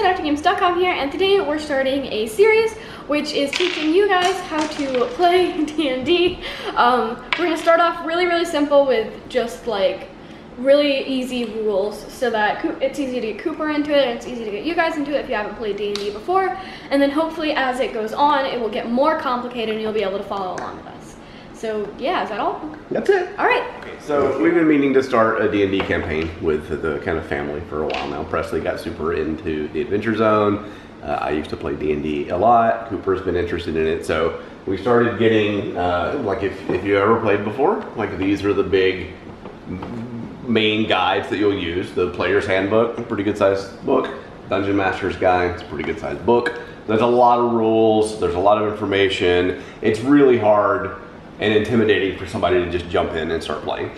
AfterGames.com here, and today we're starting a series which is teaching you guys how to play D&D. We're going to start off really simple with just like really easy rules so that it's easy to get Cooper into it and it's easy to get you guys into it if you haven't played D&D before, and then hopefully as it goes on it will get more complicated and you'll be able to follow along with us. So yeah, is that all? That's it. All right. So we've been meaning to start a D&D campaign with the kind of family for a while now. Presley got super into the Adventure Zone. I used to play D&D a lot. Cooper's been interested in it. So we started getting, like if you ever played before, like these are the big main guides that you'll use. The Player's Handbook, a pretty good sized book. Dungeon Master's Guide, it's a pretty good sized book. There's a lot of rules, there's a lot of information. It's really hard and intimidating for somebody to just jump in and start playing.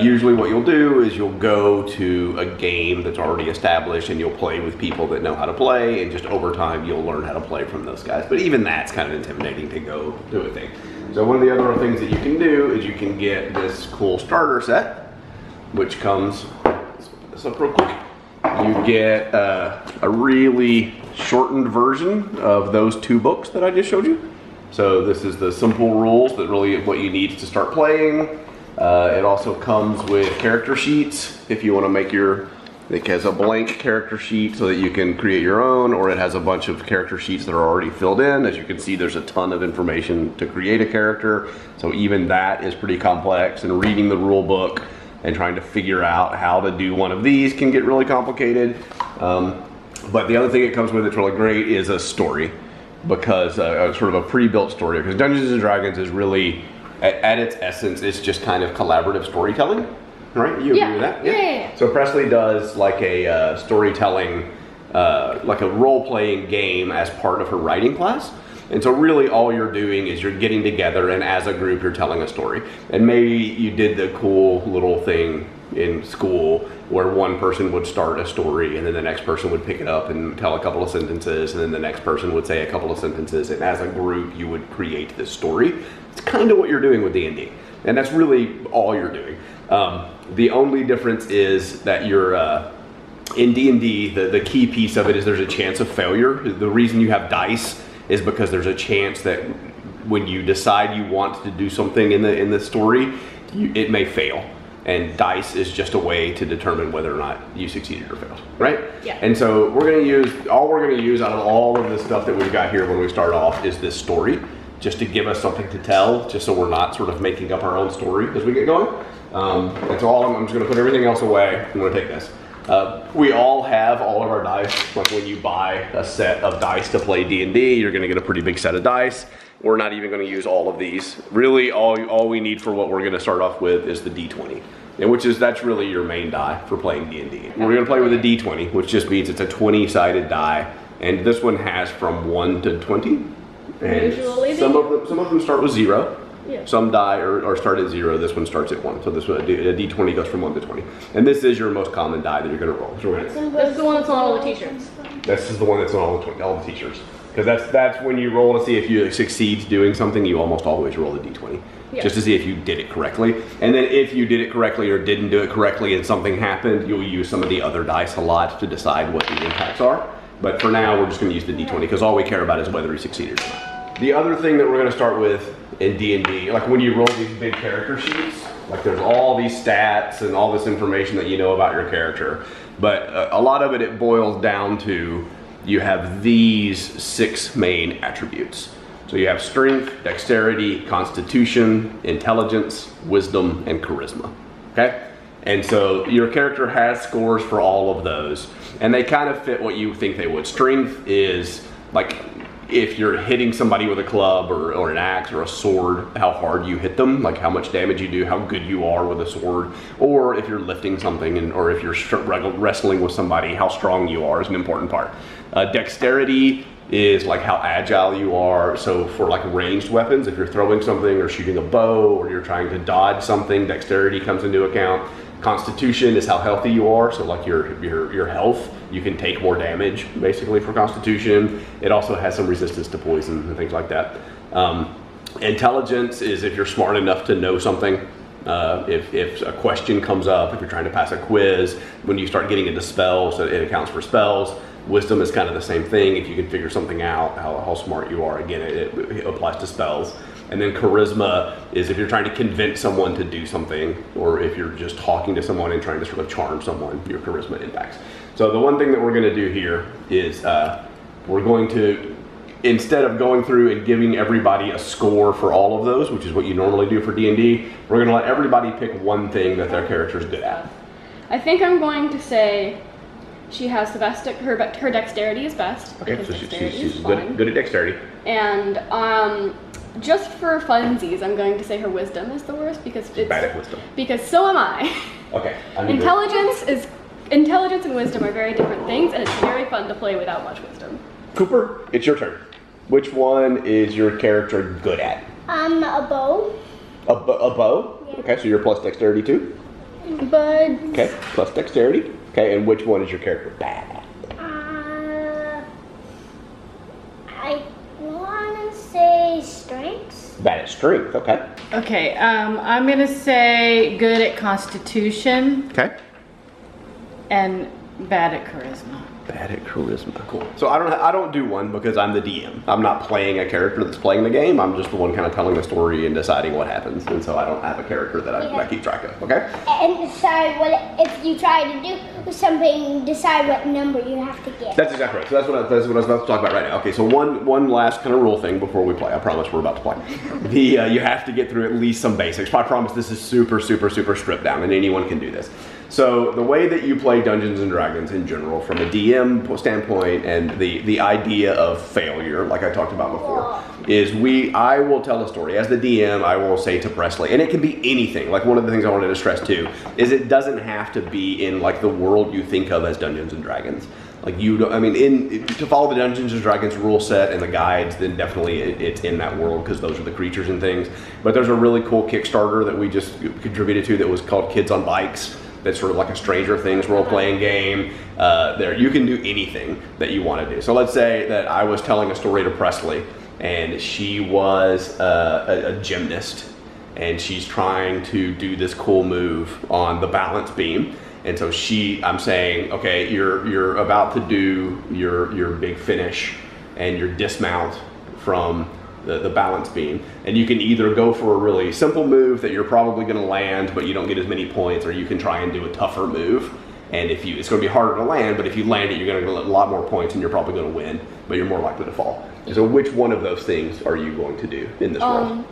Usually what you'll do is you'll go to a game that's already established and you'll play with people that know how to play, and just over time you'll learn how to play from those guys. But even that's kind of intimidating to go do a thing. So one of the other things that you can do is you can get this cool starter set, which comes, so real quick, you get a really shortened version of those two books that I just showed you. So this is the simple rules that really what you need to start playing. It also comes with character sheets if you want to make it has a blank character sheet so that you can create your own, or it has a bunch of character sheets that are already filled in. As you can see, there's a ton of information to create a character. So even that is pretty complex, and reading the rule book and trying to figure out how to do one of these can get really complicated. But the other thing it comes with that's really great is a story, because sort of a pre-built story, because Dungeons & Dragons is really, at its essence, it's just kind of collaborative storytelling, right? You agree with that? Yeah. So Presley does like a storytelling, like a role-playing game as part of her writing class. And so really all you're doing is you're getting together and as a group you're telling a story. And maybe you did the cool little thing in school where one person would start a story and then the next person would pick it up and tell a couple of sentences, and then the next person would say a couple of sentences, and as a group you would create this story. It's kind of what you're doing with D&D, and that's really all you're doing. The only difference is that you're in D&D, the key piece of it is there's a chance of failure. The reason you have dice is because there's a chance that when you decide you want to do something in the story, it may fail. And dice is just a way to determine whether or not you succeeded or failed, right? Yeah. And so we're gonna use out of all of the stuff that we've got here when we start off is this story, just to give us something to tell, just so we're not sort of making up our own story as we get going. That's all. I'm just gonna put everything else away. I'm gonna take this. We all have all of our dice. Like when you buy a set of dice to play D&D, you're gonna get a pretty big set of dice. We're not even gonna use all of these. Really, all we need for what we're gonna start off with is the D20. And that's really your main die for playing D&D. We're gonna play with a D20, which just means it's a 20-sided die. And this one has from 1 to 20. And some of them start with 0. Yeah. Some die or start at 0. This one starts at 1. So this one, a D20 goes from 1 to 20. And this is your most common die that you're going to roll. So this is the one that's on all the t-shirts. This is the one that's on all the t-shirts. Because that's when you roll to see if you succeed doing something. You almost always roll a D20. Yeah. Just to see if you did it correctly. And then if you did it correctly or didn't do it correctly and something happened, you'll use some of the other dice a lot to decide what the impacts are. But for now, we're just going to use the D20 because all we care about is whether he succeeded or not. The other thing that we're going to start with in D&D, like when you roll these big character sheets, like there's all these stats and all this information that you know about your character, but a lot of it boils down to you have these 6 main attributes. So you have strength, dexterity, constitution, intelligence, wisdom, and charisma, okay? And so your character has scores for all of those, and they kind of fit what you think they would. Strength is like if you're hitting somebody with a club or an axe or a sword, how hard you hit them, like how much damage you do, how good you are with a sword, or if you're lifting something, or if you're wrestling with somebody, how strong you are is an important part. Dexterity is like how agile you are. So for like ranged weapons, if you're throwing something or shooting a bow or you're trying to dodge something, dexterity comes into account. Constitution is how healthy you are, so like your health, you can take more damage basically for Constitution. It also has some resistance to poison and things like that. Intelligence is if you're smart enough to know something. If a question comes up, if you're trying to pass a quiz, when you start getting into spells, it accounts for spells. Wisdom is kind of the same thing. If you can figure something out, how smart you are. Again, it applies to spells. And then charisma is if you're trying to convince someone to do something, or if you're just talking to someone and trying to sort of charm someone, your charisma impacts. So the one thing that we're going to do here is we're going to, instead of going through and giving everybody a score for all of those, which is what you normally do for D&D, we're going to let everybody pick one thing that their character is good at. I think I'm going to say she has the best, her dexterity is best. Okay, so she's good at dexterity. And just for funsies, I'm going to say her wisdom is the worst because it's bad at wisdom. Because so am I. Okay. Intelligence and wisdom are very different things, and it's very fun to play without much wisdom. Cooper, it's your turn. Which one is your character good at? A bow. A bow? Yeah. Okay, so you're plus dexterity too? But. Okay, plus dexterity. Okay, and which one is your character bad at? I want to say strength. Bad at strength, okay. Okay, I'm gonna say good at constitution. Okay. And bad at charisma. Bad at charisma. Cool. So I don't do one because I'm the DM. I'm not playing a character that's playing the game. I'm just the one kind of telling the story and deciding what happens. And so I don't have a character that I keep track of. Okay. And decide if you try to do something. Decide what number you have to get. That's exactly right. So that's what I was about to talk about right now. Okay. So one last kind of rule thing before we play. I promise we're about to play. You have to get through at least some basics. I promise this is super stripped down, and anyone can do this. So the way that you play Dungeons and Dragons in general, from a DM standpoint, and the idea of failure, like I talked about before, is I will tell a story. As the DM, I will say to Presley, and it can be anything. Like one of the things I wanted to stress too, is it doesn't have to be in like the world you think of as Dungeons and Dragons. Like to follow the Dungeons and Dragons rule set and the guides, then definitely it's in that world because those are the creatures and things. But there's a really cool Kickstarter that we just contributed to that was called Kids on Bikes. That's sort of like a Stranger Things role-playing game. There, you can do anything that you want to do. So let's say that I was telling a story to Presley, and she was a gymnast, and she's trying to do this cool move on the balance beam. And so I'm saying, okay, you're about to do your big finish and your dismount from the balance beam, and you can either go for a really simple move that you're probably going to land but you don't get as many points, or you can try and do a tougher move, and it's going to be harder to land, but if you land it you're going to get a lot more points and you're probably going to win, but you're more likely to fall. So which one of those things are you going to do in this world?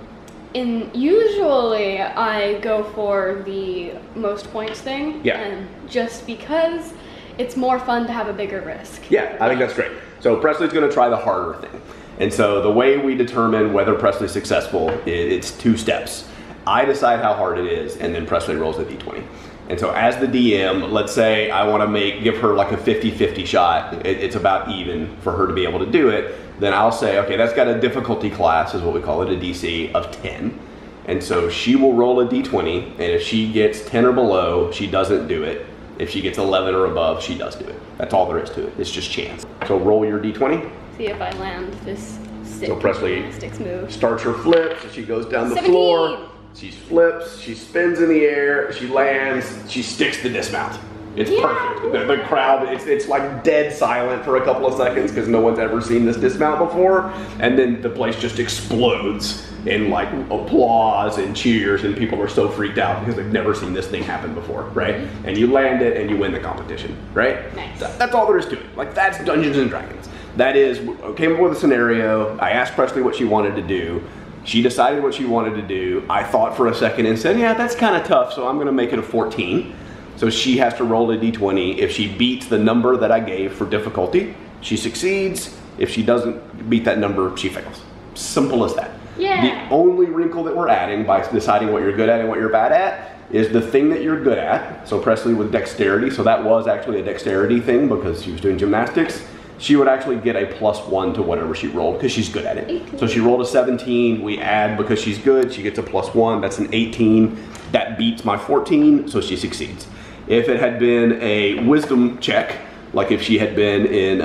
Usually I go for the most points thing, yeah, and just because it's more fun to have a bigger risk. Yeah, I think that's great. So Presley's going to try the harder thing. And so the way we determine whether Presley's successful, it's 2 steps. I decide how hard it is, and then Presley rolls a d20. And so as the DM, let's say I want to give her like a 50-50 shot. It's about even for her to be able to do it. Then I'll say, okay, that's got a difficulty class, is what we call it, a DC of 10. And so she will roll a d20, and if she gets 10 or below, she doesn't do it. If she gets 11 or above, she does do it. That's all there is to it. It's just chance. So roll your d20. See if I land this So Presley move. starts her flip, so she goes down the floor, she flips, she spins in the air, she lands, she sticks the dismount. It's perfect. The crowd, it's like dead silent for a couple of seconds because no one's ever seen this dismount before, and then the place just explodes in like applause and cheers, and people are so freaked out because they've never seen this thing happen before, right? And you land it and you win the competition, right? Nice. That's all there is to it. Like, that's Dungeons and Dragons. That is, came up with a scenario, I asked Presley what she wanted to do, she decided what she wanted to do, I thought for a second and said, yeah, that's kind of tough, so I'm going to make it a 14. So she has to roll a d20. If she beats the number that I gave for difficulty, she succeeds. If she doesn't beat that number, she fails. Simple as that. Yeah. The only wrinkle that we're adding by deciding what you're good at and what you're bad at is the thing that you're good at. So Presley with dexterity, so that was actually a dexterity thing because she was doing gymnastics. She would actually get a +1 to whatever she rolled because she's good at it. So she rolled a 17, we add because she's good, she gets a +1, that's an 18. That beats my 14, so she succeeds. If it had been a wisdom check, like if she had been in,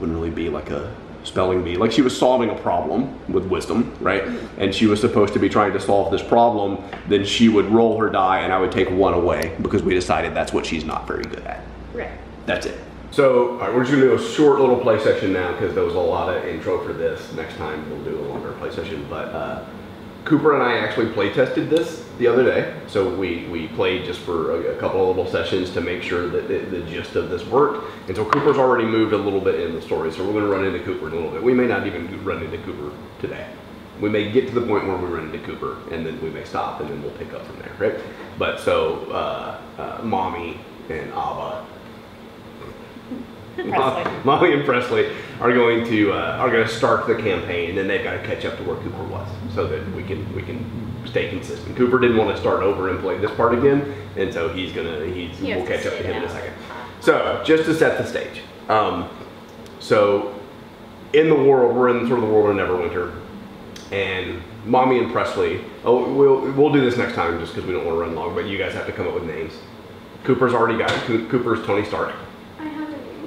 wouldn't really be like a spelling bee, like she was solving a problem with wisdom, right? And she was supposed to be trying to solve this problem, then she would roll her die and I would take 1 away because we decided that's what she's not very good at. Right. That's it. So, all right, we're just gonna do a short little play session now because there was a lot of intro for this. Next time we'll do a longer play session. But Cooper and I actually play tested this the other day. So we played just for a couple of little sessions to make sure that the gist of this worked. And so Cooper's already moved a little bit in the story. So we're gonna run into Cooper in a little bit. We may not even run into Cooper today. We may get to the point where we run into Cooper and then we may stop and then we'll pick up from there, right? But so Mommy and Abba, Molly and Presley are going to start the campaign, and then they've got to catch up to where Cooper was, so that we can stay consistent. Cooper didn't want to start over and play this part again, and so we'll catch up to him in a second. So just to set the stage, so in the world, we're in sort of the world of Neverwinter, and Mommy and Presley. Oh, we'll do this next time just because we don't want to run long, but you guys have to come up with names. Cooper's already got it. Cooper's Tony Stark.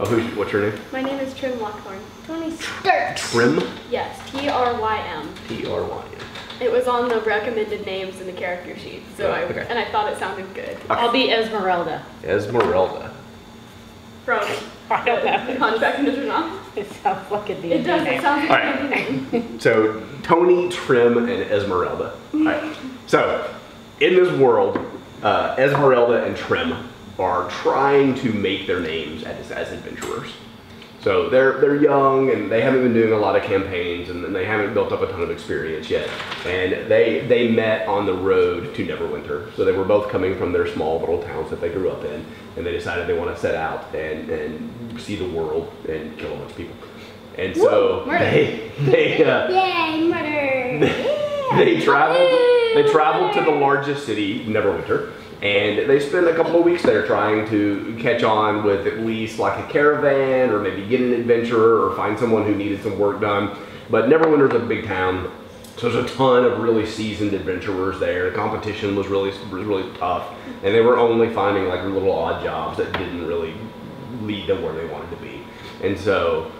Oh, what's your name? My name is Trim Lockthorn. Tony Stark. Trim? Yes, Trym. Trym. It was on the recommended names in the character sheet, so okay. and I thought it sounded good. Okay. I'll be Esmeralda. Esmeralda. From I don't know. Hunchback of Notre Dame. It sounds like a D&D It does. name. It sounds like All a right. name. So Tony, Trim, and Esmeralda. All right. So in this world, Esmeralda and Trim are trying to make their names as adventurers. So they're young and they haven't been doing a lot of campaigns and they haven't built up a ton of experience yet. And they met on the road to Neverwinter. So they were both coming from their small little towns that they grew up in, and they decided they want to set out and see the world and kill a bunch of people. And so Yay, murder! they traveled to the largest city, Neverwinter. And they spent a couple of weeks there trying to catch on with at least like a caravan, or maybe get an adventurer, or find someone who needed some work done. But Neverwinter's a big town, so there's a ton of really seasoned adventurers there. The competition was really tough, and they were only finding like little odd jobs that didn't really lead them where they wanted to be. And so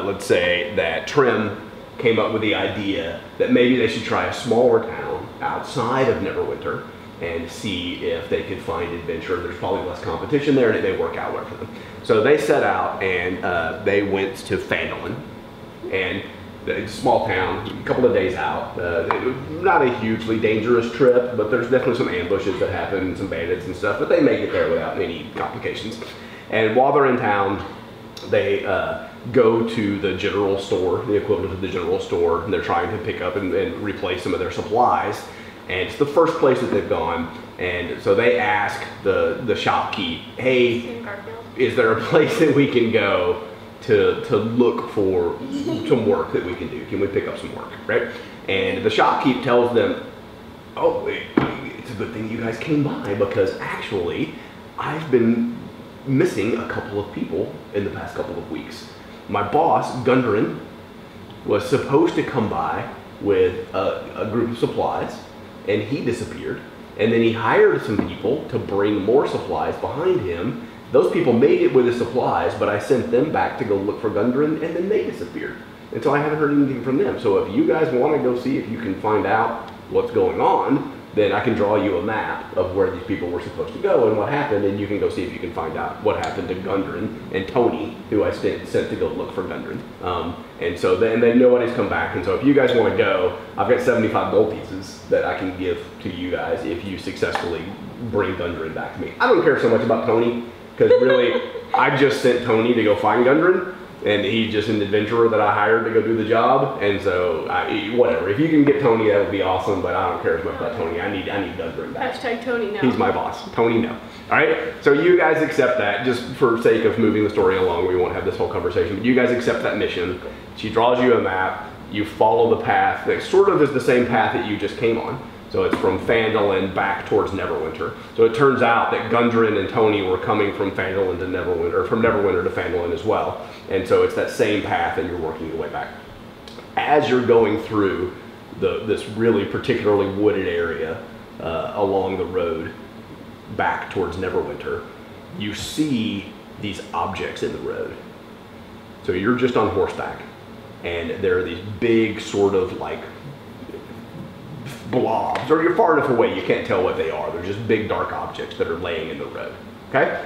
let's say that Trim came up with the idea that maybe they should try a smaller town outside of Neverwinter and see if they could find adventure. There's probably less competition there, and it may work out well for them. So they set out and they went to Phandalin, and it's a small town, a couple of days out. Not a hugely dangerous trip, but there's definitely some ambushes that happen, some bandits and stuff, but they make it there without any complications. And while they're in town, they go to the general store, the equivalent of the general store, and they're trying to pick up and replace some of their supplies. And it's the first place that they've gone, and so they ask the shopkeep, hey, is there a place that we can go to look for some work that we can do? Can we pick up some work, right? And the shopkeep tells them, oh, it's a good thing you guys came by, because actually I've been missing a couple of people in the past couple of weeks. My boss, Gundren, was supposed to come by with a group of supplies, and he disappeared. And then he hired some people to bring more supplies behind him. Those people made it with the supplies, but I sent them back to go look for Gundren, and then they disappeared. And so I haven't heard anything from them. So if you guys want to go see if you can find out what's going on, then I can draw you a map of where these people were supposed to go and what happened, and you can go see if you can find out what happened to Gundren and Tony, who I sent to go look for Gundren. And so then nobody's come back, and so if you guys want to go, I've got 75 gold pieces that I can give to you guys if you successfully bring Gundren back to me. I don't care so much about Tony, because really, I just sent Tony to go find Gundren, and he's just an adventurer that I hired to go do the job, and so whatever. If you can get Tony, that would be awesome, but I don't care as much about Tony. I need Gundren back. Hashtag Tony no. He's my boss. Tony no. All right, so you guys accept that, just for sake of moving the story along. We won't have this whole conversation, but you guys accept that mission. She draws you a map. You follow the path that sort of is the same path that you just came on. So it's from Phandalin back towards Neverwinter. So it turns out that Gundren and Tony were coming from Phandalin to Neverwinter, or from Neverwinter to Phandalin as well. And so it's that same path, and you're working your way back. As you're going through this really particularly wooded area along the road back towards Neverwinter, you see these objects in the road. So you're just on horseback, and there are these big sort of like blobs, or you're far enough away you can't tell what they are. They're just big dark objects that are laying in the road. Okay?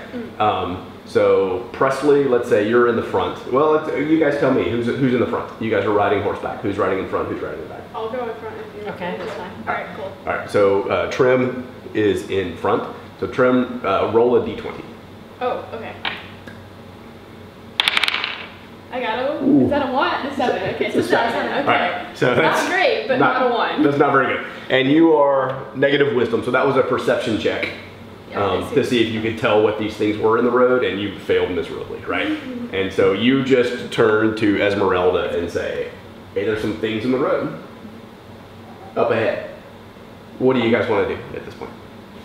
So Presley, let's say you're in the front. Well, you guys tell me who's in the front. You guys are riding horseback. Who's riding in front? Who's riding in the back? I'll go in front if you. Okay, that's fine. All right, cool. All right. So Trim is in front. So Trim, roll a d20. Oh, okay. I got a. Is that a 1? A 7. Okay, it's a 7. Okay. All right. So that's not great, but not a 1. That's not very good. And you are negative wisdom. So that was a perception check. To see if you could tell what these things were in the road, and you failed miserably, right? And so you just turn to Esmeralda and say, hey, there's some things in the road up ahead. What do you guys want to do at this point?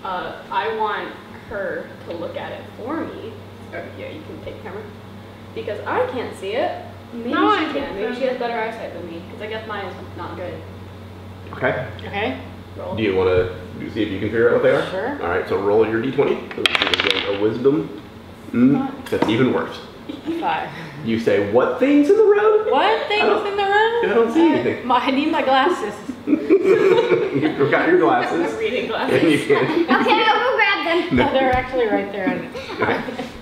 I want her to look at it for me. Oh, yeah, you can take the camera. Because I can't see it. Maybe No, she I can. Maybe she has better eyesight than me. Because I guess mine is not good. Okay. Okay. Roll. Do you want to see if you can figure out what they are? Sure. All right, so roll your d20. So you get a wisdom. That's even worse. 5. You say, what things in the road? What things in the room? I don't see anything. I need my glasses. You forgot your glasses. Reading And glasses. you can. Okay, I'll go grab them. No, they're actually right there.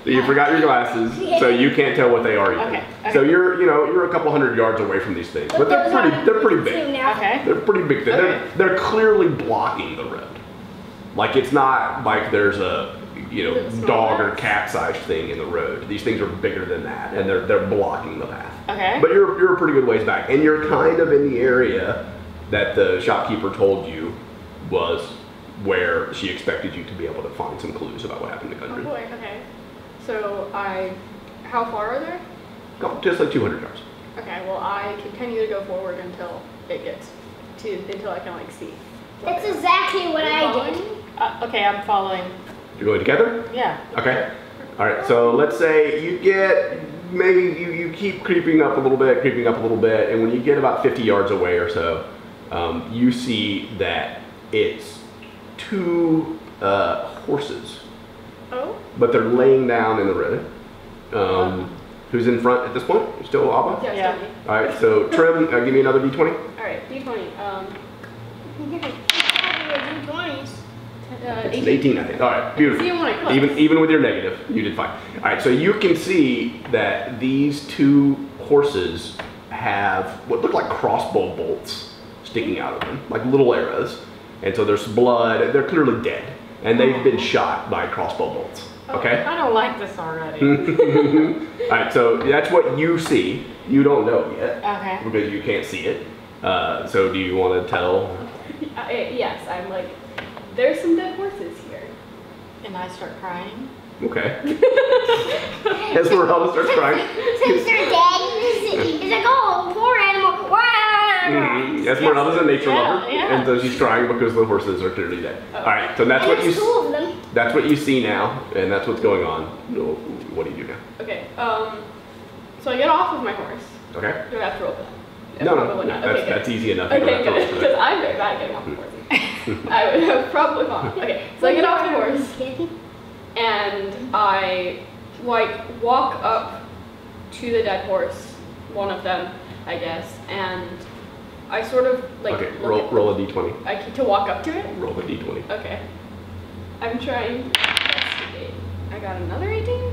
So you forgot your glasses, so you can't tell what they are either. Okay, okay. So you're a couple hundred yards away from these things, but they're pretty big. Okay. They're pretty big. Okay. They're clearly blocking the road. Like it's not like there's a dog or cat sized thing in the road. These things are bigger than that, and they're blocking the path. Okay. But you're a pretty good ways back, and you're kind of in the area that the shopkeeper told you was where she expected you to be able to find some clues about what happened to Oh Country. boy, okay. So how far are there? Just like 200 yards. Okay, well I continue to go forward until I can like see. That's exactly what I did. Okay, I'm following. You're going together? Yeah. Okay. All right. So let's say you get maybe you keep creeping up a little bit, and when you get about 50 yards away or so, you see that it's 2 horses. Oh? But they're laying down in the road. Who's in front at this point? Still Abba? Yeah. Yeah. Tell me. All right, so Trim, give me another d20. Alright, D20. It's an 18, I think. All right, beautiful. See him when I close. Even with your negative, you did fine. All right, so you can see that these 2 horses have what look like crossbow bolts sticking out of them, like little arrows. And so there's blood. They're clearly dead, and they've been shot by crossbow bolts. Okay. I don't like this already. All right, so that's what you see. You don't know yet. Okay. Because you can't see it. So do you want to tell? Yes, I'm like, there's some dead horses here. And I start crying. Okay. Esmeralda starts crying. Since they're dead, it's like, oh, poor animal. Esmeralda's a nature lover, yeah. and so she's crying because the horses are clearly dead. All right, so that's And what you. there's 2 of them. That's what you see now, and that's what's going on. What do you do now? Okay, so I get off of my horse. Okay. Do I have to roll for that? No, Probably not. Okay, that's easy enough. good. You don't Okay, have to roll good. for Because that. I'm very bad at getting off the horse. I would have probably fallen. Okay, so I get off the horse, and I walk up to the dead horse, one of them, I guess, and I sort of like Okay, look roll a d20. to walk up to it. Roll a d20. Okay, I'm trying to investigate. I got another 18.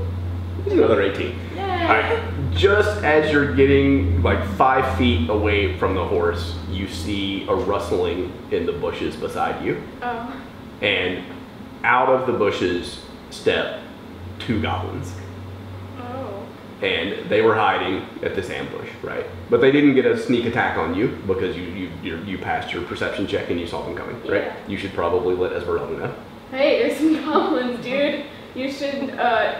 Another 18. Yay! All right. Just as you're getting like 5 feet away from the horse, you see a rustling in the bushes beside you, Oh. and out of the bushes step 2 goblins. Oh. And they were hiding at this ambush, right? But they didn't get a sneak attack on you because you passed your perception check and you saw them coming, right? Yeah. You should probably let Esmeralda know. Hey, there's some goblins, dude. You should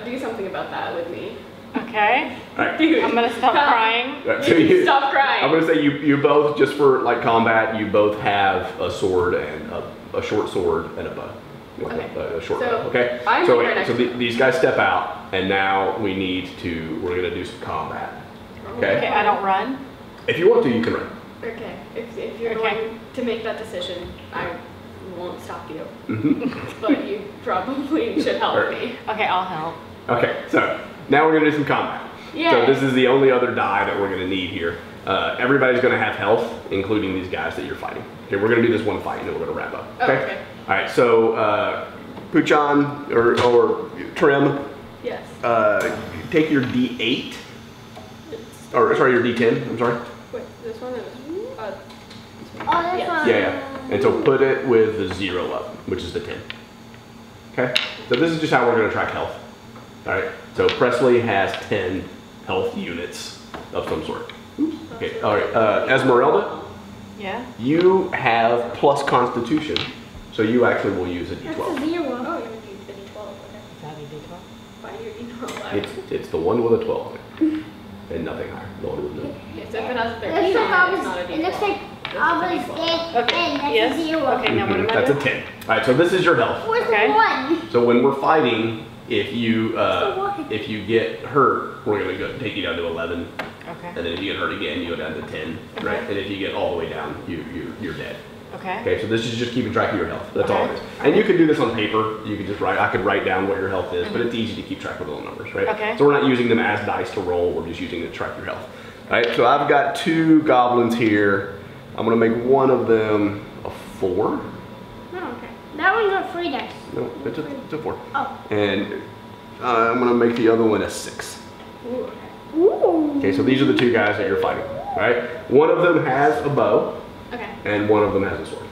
do something about that with me. Okay. All right. Dude, I'm gonna stop crying. Right, Stop crying. I'm gonna say you both, just for like combat, you both have a sword and a short sword and a bow. Like Okay. a short So, bow, okay? I'm so right wait, next so to them. these guys step out, and now we're gonna do some combat. Okay? Okay, I don't run. If you want to, you can run. Okay, if you're Okay. going to make that decision, I won't stop you. Mhm. But you probably should help Alright. me. Okay, I'll help. Okay, so now we're gonna do some combat. Yay. So this is the only other die that we're gonna need here. Everybody's going to have health, including these guys that you're fighting. Okay, we're going to do this one fight, and then we're going to wrap up. Okay. Oh, okay. All right. So, Puchan or Trim. Yes. Take your D8. Or sorry, your D10. I'm sorry. Wait, this one is. Oh, this one. Yeah. And so put it with the 0 up, which is the 10. Okay. So this is just how we're going to track health. All right. So Presley has 10 health units of some sort. Okay. All right. Esmeralda. Yeah. You have plus Constitution, so you actually will use a That's D12. a 0. Oh, you would use the D12. Okay. Is that a D12? Fine, your D12. It's the one with a 12 on it, and nothing higher. The one with no. Okay, so if it has a It 13 looks like on it, it's not a D12. it looks like Alva's A, Okay, and that's yes. a 0. Okay, now what am I That's a doing? 10. All right. So this is your health. Where's Okay. the 1? So when we're fighting, if you one. if you get hurt, we're gonna go take you down to 11. Okay. And then if you get hurt again, you go down to 10, right? And if you get all the way down, you're dead. Okay. Okay, so this is just keeping track of your health. That's all it Okay. is. And you can do this on paper. You can just write, I could write down what your health is, but it's easy to keep track of little numbers, right? Okay. So we're not using them as dice to roll, we're just using it to track your health. All right, so I've got 2 goblins here. I'm gonna make one of them a 4. Oh, okay. That one's a 3 dice. No, it's a 4. Oh. And I'm gonna make the other one a 6. Ooh, okay. Ooh. Okay, so these are the 2 guys that you're fighting, all right? One of them has a bow, Okay. and one of them has a sword.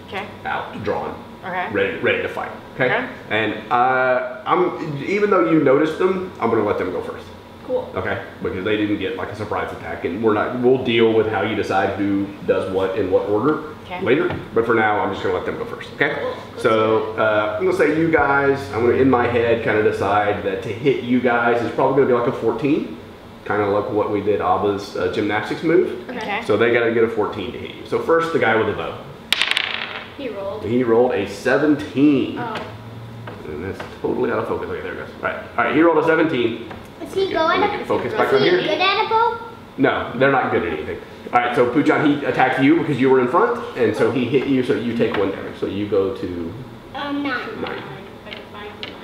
Okay. Out, drawn, Okay. ready to fight. Okay. Okay. And even though you noticed them, I'm gonna let them go first. Cool. Okay, because they didn't get like a surprise attack, and we'll deal with how you decide who does what in what order Okay. later. But for now, I'm just gonna let them go first. Okay. Cool. So I'm gonna say you guys. I'm gonna in my head kind of decide that to hit you guys is probably gonna be like a 14, kind of like what we did Abba's gymnastics move. Okay. So they gotta get a 14 to hit you. So first, the guy with the bow. He rolled. He rolled a 17. Oh. And that's totally out of focus. Okay, there it goes. All right. He rolled a 17. Is he Let going me to get focus Is back Is on he here. good at a bow? No, they're not good at anything. All right, so Puchan, he attacked you because you were in front, and so he hit you, so you take 1 damage. So you go to 9. 9. I can find the 9.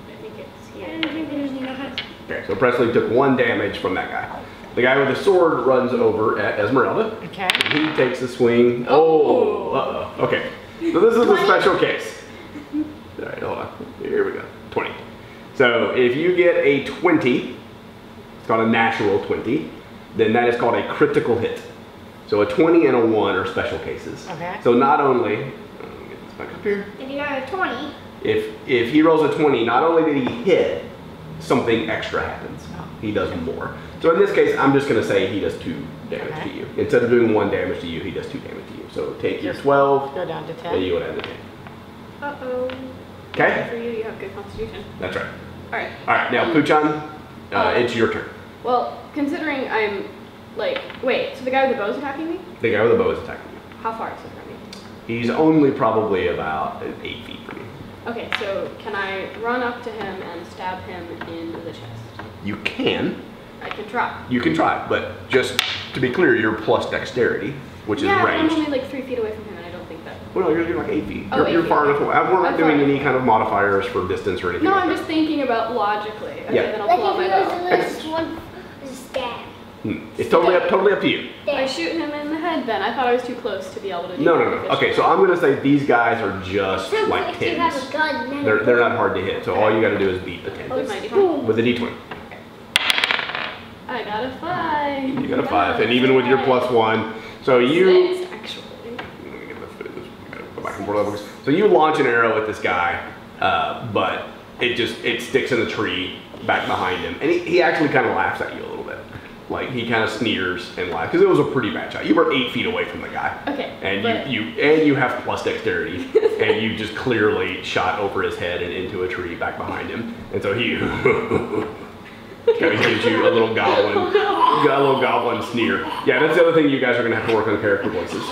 I think it's I here. don't think there's enough. Okay, so Presley took 1 damage from that guy. The guy with the sword runs over at Esmeralda. Okay. He takes a swing. Oh, uh-oh. Okay, so this is a special case. All right, hold on. Here we go. 20. So if you get a 20, it's called a natural 20, then that is called a critical hit. So a 20 and a 1 are special cases. Okay. So not only, let me get this back up here. If you got a 20, If he rolls a 20, not only did he hit, something extra happens. He does more. So in this case, I'm just going to say he does 2 damage Okay. to you. Instead of doing 1 damage to you, he does 2 damage to you. So take your 12, Go down to and 10. you go down to 10. Uh-oh. Okay? For you, you have good constitution. That's right. Alright. All right, now Puchan, it's your turn. Well, considering I'm, like, wait, so the guy with the bow is attacking me? The guy with the bow is attacking you. How far is he from me? He's only probably about 8 feet from you. Okay, so can I run up to him and stab him in the chest? You can. I can try. You can try, but just to be clear, you're plus dexterity, which Yeah, is but ranged. I'm only like 3 feet away from him, and I don't think that. Well, no, you're like 8 feet. Oh, You're, 8 you're feet. far enough away. We're not I'm doing far. any kind of modifiers for distance or anything. No, like I'm that. just thinking about logically. Okay, Yeah. then I'll like pull out my if bow. you use this one as a stab. It's totally up to you. I shoot him in the head then. I thought I was too close to be able to do No. that. Okay, so I'm gonna say these guys are just Sounds like if you have tens. a gun. then They're not hard to hit. So all you got to do is beat the 10 With my D20. boom. with a d20. I got a 5. You got a 5, and even with your plus 1, so you. 6, actually. Let me get the go back and forth levels. So you launch an arrow at this guy, but it sticks in the tree back behind him, and he actually kind of laughs at you a little bit. Like he kind of sneers and laughs because it was a pretty bad shot. You were 8 feet away from the guy. Okay. And but- you have plus dexterity, and you just clearly shot over his head and into a tree back behind him, and so he kind of gives you a little goblin, sneer. Yeah, that's the other thing you guys are gonna have to work on character voices.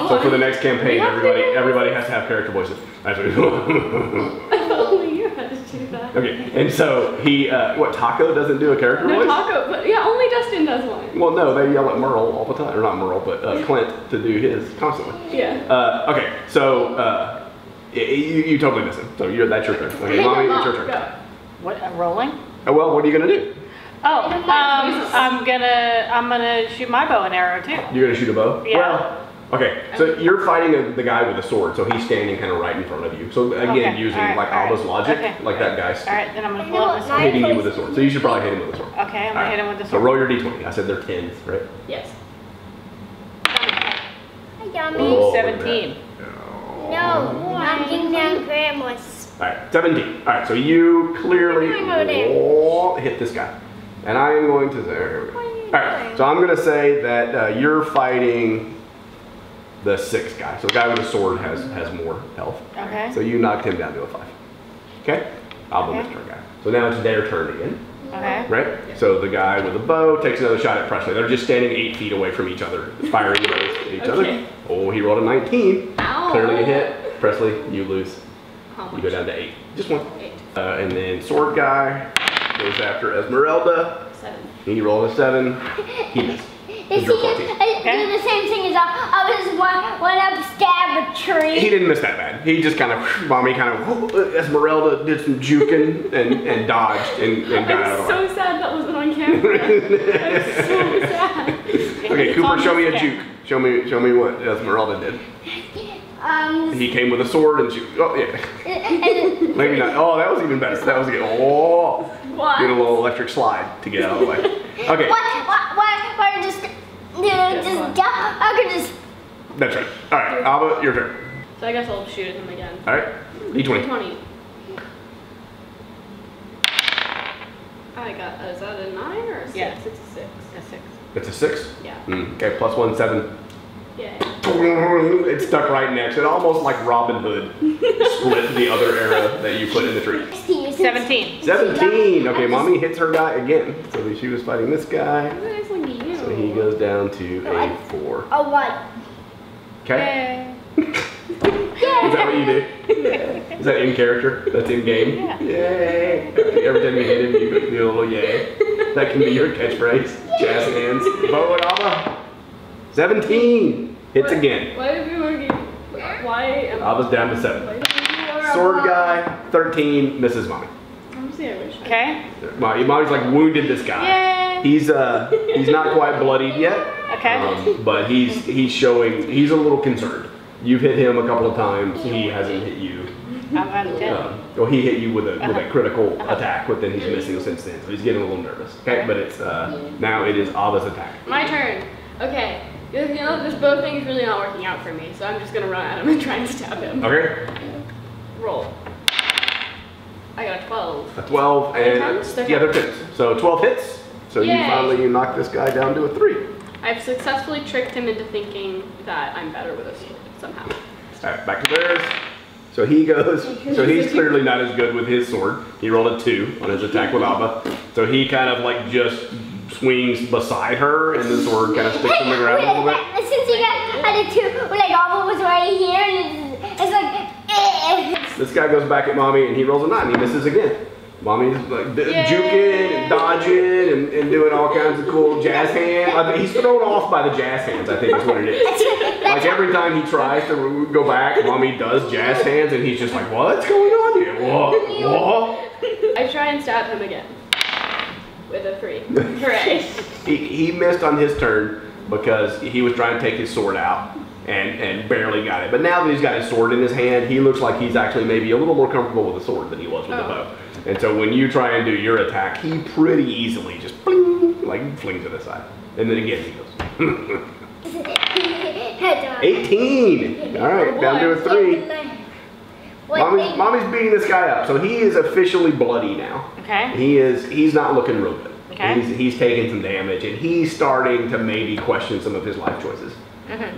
So for the next campaign, everybody has to have character voices. That's what If only you had to do that. Okay, and so he, Taco doesn't do a character No voice? taco, but yeah, only Dustin does one. Well, no, they yell at Merle all the time, or not Merle, but Clint to do his constantly. Yeah. Okay, so you totally miss him. So that's your turn. Okay, Mommy, it's your turn. Go. What, rolling? Oh, well, what are you gonna do? Oh, I'm gonna shoot my bow and arrow too. You're gonna shoot a bow? Yeah. Well, okay, so you're fighting the guy with a sword, so he's standing kind of right in front of you. So again, Okay, using all right, like all right. Alba's logic, Okay. like that guy's All right, then I'm gonna pull up my sword. hitting you with a sword. So you should probably hit him with a sword. Okay, I'm gonna hit him with the So sword. roll your d20. I said they're 10s, right? Yes. Hi, Yummy. Oh, 17. No, knocking down grandma's. All right, 17. All right, so you clearly hit this guy. And I am going to say, all right, so I'm going to say that you're fighting the 6th guy. So the guy with the sword has more health. Okay. So you knocked him down to a 5. Okay? I'll Okay. move Mr. Guy. So now it's their turn again. Okay. Right? So the guy with the bow takes another shot at Presley. They're just standing 8 feet away from each other, firing arrows at each Okay. other. Oh, he rolled a 19. Ow. Clearly a hit. Presley, you lose. How You much? go down to 8. Just one. 8. And then sword guy goes after Esmeralda. 7. He rolled a 7. He missed. Is he You're 14. do the same thing as I was one up stab a tree? He didn't miss that bad. He just kind of, Mommy kind of, Esmeralda did some juking and dodged and got out of the way. I'm so sad that wasn't on camera. I'm so sad. Okay, Cooper, show me a juke. Show me what Esmeralda did. He came with a sword and shoot. Oh yeah. Maybe not. Oh, that was even better. That was good. Oh. What? Did a little electric slide to get out of the way. Okay. Why just I could just. That's right. All right, Alba, your turn. So I guess I'll shoot at him again. All right. D20. 20. I got, is that a 9 or a 6? Yeah. It's a 6. A 6. It's a 6. Yeah. Okay. Plus 1, 7. Yay. It's stuck right next. It almost like Robin Hood split the other arrow that you put in the tree. 17. 17. Okay, Mommy hits her guy again. So she was fighting this guy. Nice one to you. So he goes down to a 4. A 1. Okay. Yay. Is that what you do? Is that in character? That's in game? Yeah. Yay. Every time you hit him, you do a little yay. That can be your catchphrase. Jazz hands. Bow and Alba. 17. Hits again. Why did we want to get, why am Alba's down to 7. why did we Sword guy, 13, misses Mommy. I'm just saying, I wish. Okay. Mommy's like wounded this guy. Yay. He's not quite bloodied yet. Okay. But he's showing, he's a little concerned. You've hit him a couple of times. He hasn't hit you. I'm on 10. Well, he hit you with a critical attack, but then he's missing since then, so he's getting a little nervous. Okay, but it's now it is Alba's attack. My turn. Okay. You know, this bow thing is really not working out for me, so I'm just gonna run at him and try and stab him. Okay, Roll. I got a 12. a 12 and Tens? They're yeah, they're 10s. So 12 hits. So you Yay. finally knock this guy down to a 3. I've successfully tricked him into thinking that I'm better with a sword somehow. All right, back to theirs. So he goes. So he's clearly not as good with his sword. He rolled a 2 on his attack with Alba. So he kind of like just swings beside her, and the sword kind of sticks in the ground a little bit. Since you got had a 2, like Alba was right here, and it's like. This guy goes back at Mommy, and he rolls a 9. He misses again. Mommy's like juking and dodging and doing all kinds of cool jazz hands. I mean, he's thrown off by the jazz hands, I think is what it is. Like every time he tries to go back, Mommy does jazz hands, and he's just like, what's going on here? What? I try and stab him again. With a 3. Hooray. He missed on his turn because he was trying to take his sword out and barely got it. But now that he's got his sword in his hand, he looks like he's actually maybe a little more comfortable with the sword than he was with the bow. And so when you try and do your attack, he pretty easily just bling, like flings it aside. And then again he goes. 18! Alright, down to a 3. Mommy's beating this guy up, so he is officially bloody now. Okay. He's not looking real good. Okay. He's taking some damage, and he's starting to maybe question some of his life choices.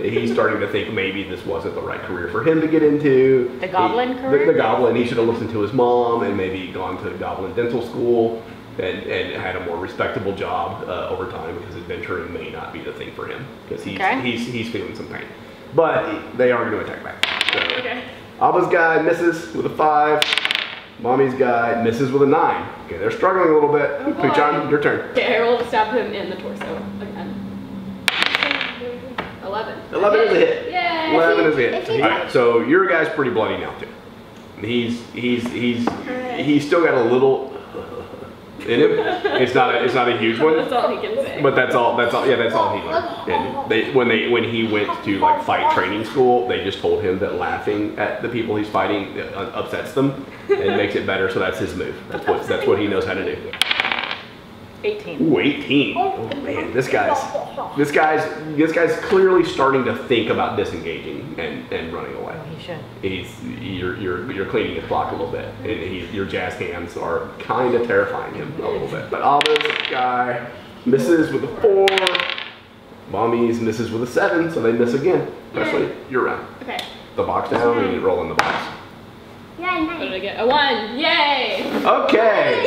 He's starting to think maybe this wasn't the right career for him to get into. The goblin career? The goblin. He should have listened to his mom and maybe gone to goblin dental school and had a more respectable job over time, because adventuring may not be the thing for him, because he's feeling some pain. But they are going to attack back. So, Okay. Alba's guy misses with a 5. Mommy's guy misses with a 9. Okay, they're struggling a little bit. Oh, boy. Puchan, your turn. Okay, I roll to stab him in the torso again. 11. 11 is a hit. Yay! 11 is a hit. Alright, so your guy's pretty bloody now too. He's still got a little in him. It's not a huge one. That's all he can say. But that's all he learned. And when he went to like fight training school, they just told him that laughing at the people he's fighting upsets them and makes it better. So that's his move. That's what he knows how to do. 18. Ooh, 18. Oh man, this guy's clearly starting to think about disengaging and running away. Oh, he should. You're cleaning his block a little bit, and your jazz hands are kind of terrifying him a little bit. But Alva's guy misses with a 4. Mommy's misses with a 7, so they miss again. Especially your round. Okay. The box down and you roll in the box. Yeah, What did I get? A 1. Yay! Okay.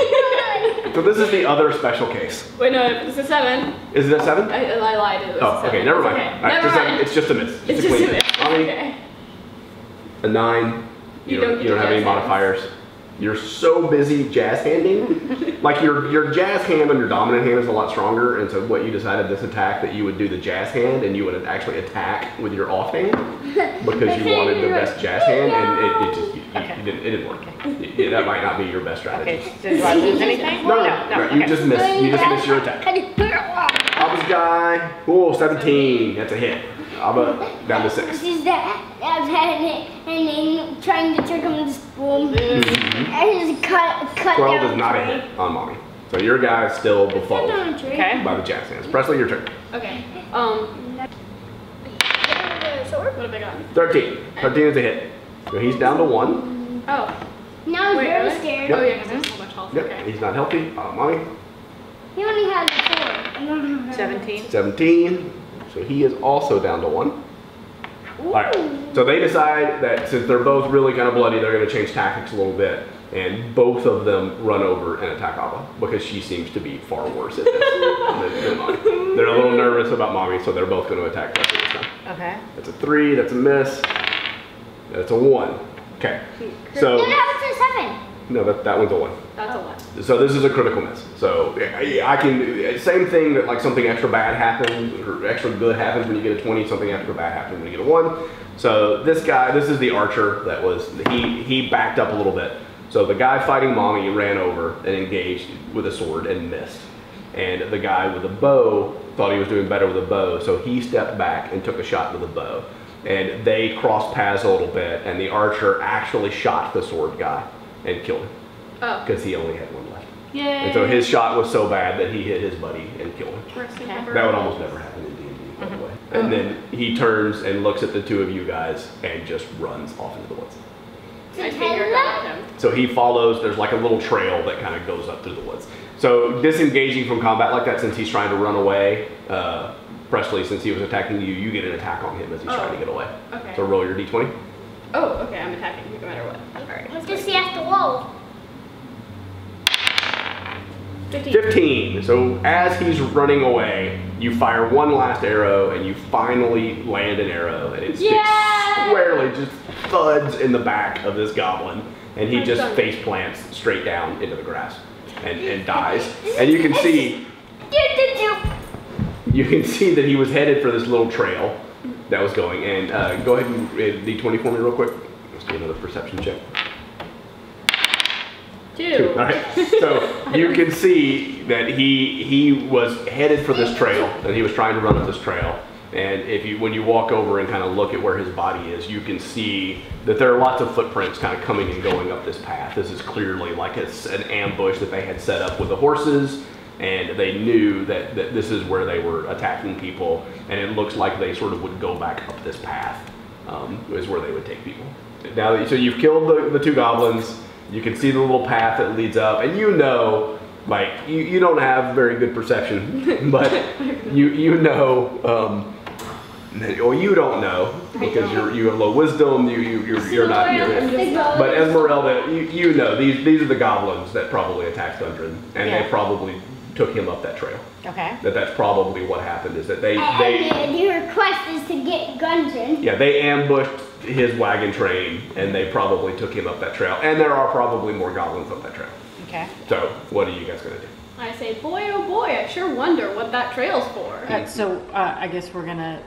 So this is the other special case. Wait, no, it's a 7. Is it a 7? I lied. It was a 7. Okay, never mind. Okay. All right, Never mind. it's just a miss. It's a just clean a miss. Mommy, Okay. a 9. You don't have any jazz hands. modifiers. You're so busy jazz handing. Like your jazz hand on your dominant hand is a lot stronger, and so what you decided this attack that you would do the jazz hand and you would actually attack with your off hand because you wanted the best jazz hand, and it just it didn't work. Yeah, that might not be your best strategy. Okay, do I lose anything? No, okay. you just missed your attack. Abba's guy, oh, 17, that's a hit. Abba down to 6. This is that. I've had it and then trying to trick him with the spoon. I just cut 12 down is not a tree. hit on Mommy. So your guy is still befuddled Okay. by the jazz hands. Presley, your turn. Okay. Sword? What have I gotten? 13. 13 is a hit. So he's down to 1. Oh. Now he's Wait, very really? scared. Yep. Oh, yeah, because there's so much health. Yep, Okay. he's not healthy. Mommy, He only has a 4. 17. 17. So he is also down to 1. Alright, so they decide that since they're both really kind of bloody, they're going to change tactics a little bit. And both of them run over and attack Abba because she seems to be far worse at this than Mommy. They're a little nervous about Mommy, so they're both going to attack Presley this time. Okay. That's a 3, that's a miss. That's a 1. Okay. So No, it's a 7. no, that one's a 1. That's a 1. So this is a critical miss. So I can, same thing that like something extra bad happens or extra good happens when you get a 20, something extra bad happens when you get a 1. So this guy, this is the archer that was, he backed up a little bit. So the guy fighting Mommy ran over and engaged with a sword and missed. And the guy with a bow thought he was doing better with a bow, so he stepped back and took a shot with a bow. And they crossed paths a little bit, and the archer actually shot the sword guy and killed him. Oh. Because he only had 1 left. Yay. And so his shot was so bad that he hit his buddy and killed him. Okay. That would almost never happen in D&D, by the way. And then he turns and looks at the 2 of you guys and just runs off into the woods. My finger got him. So he follows, there's like a little trail that kind of goes up through the woods. So disengaging from combat like that, since he's trying to run away, Presley, since he was attacking you, you get an attack on him as he's trying to get away. Okay. So roll your d20. Oh, okay, I'm attacking no matter what. Alright. Let's just see after wall. 15. 15. So as he's running away, you fire 1 last arrow and you finally land an arrow and it sticks squarely, just thuds in the back of this goblin, and he just face plants straight down into the grass and dies. And you can see that he was headed for this little trail that was going. And go ahead and d20 for me real quick. Let's do another perception check. 2. All right. So you can see that he was headed for this trail, and he was trying to run up this trail. And when you walk over and kind of look at where his body is, you can see that there are lots of footprints kind of coming and going up this path. This is clearly like an ambush that they had set up with the horses, and they knew that this is where they were attacking people. And it looks like they sort of would go back up this path, is where they would take people. Now, so you've killed the 2 goblins. You can see the little path that leads up, and you know, like, you don't have very good perception, but you know, or you don't know, because you have low wisdom, you're not, but Esmeralda, you know, these are the goblins that probably attacked Gundren, and they probably took him up that trail. Okay. That's probably what happened, is that The request is to get Gundren. Yeah, they ambushed his wagon train, and they probably took him up that trail. And there are probably more goblins up that trail. Okay. So, what are you guys gonna do? I say, boy, oh boy, I sure wonder what that trail's for. So I guess we're gonna.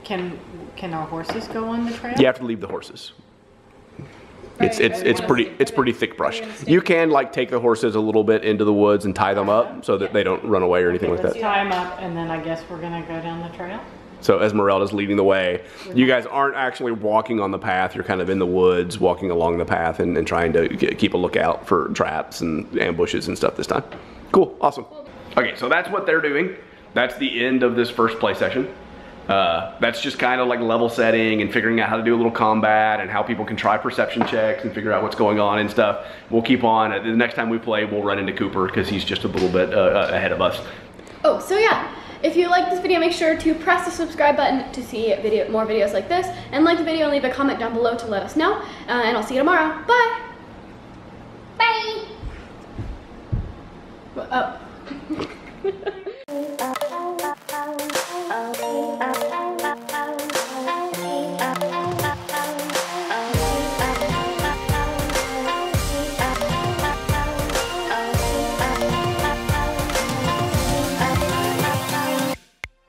Can our horses go on the trail? You have to leave the horses. It's pretty thick brush. You can like take the horses a little bit into the woods and tie them up so that they don't run away or anything like that. Let's tie them up, and then I guess we're gonna go down the trail. So Esmeralda's leading the way. You guys aren't actually walking on the path. You're kind of in the woods, walking along the path and trying to keep a lookout for traps and ambushes and stuff this time. Cool, awesome. Okay, so that's what they're doing. That's the end of this first play session. That's just kind of like level setting and figuring out how to do a little combat and how people can try perception checks and figure out what's going on and stuff. We'll keep on. The next time we play, we'll run into Cooper because he's just a little bit ahead of us. Oh, so yeah. If you like this video, make sure to press the subscribe button to see more videos like this. And like the video and leave a comment down below to let us know. And I'll see you tomorrow. Bye! Bye! Oh.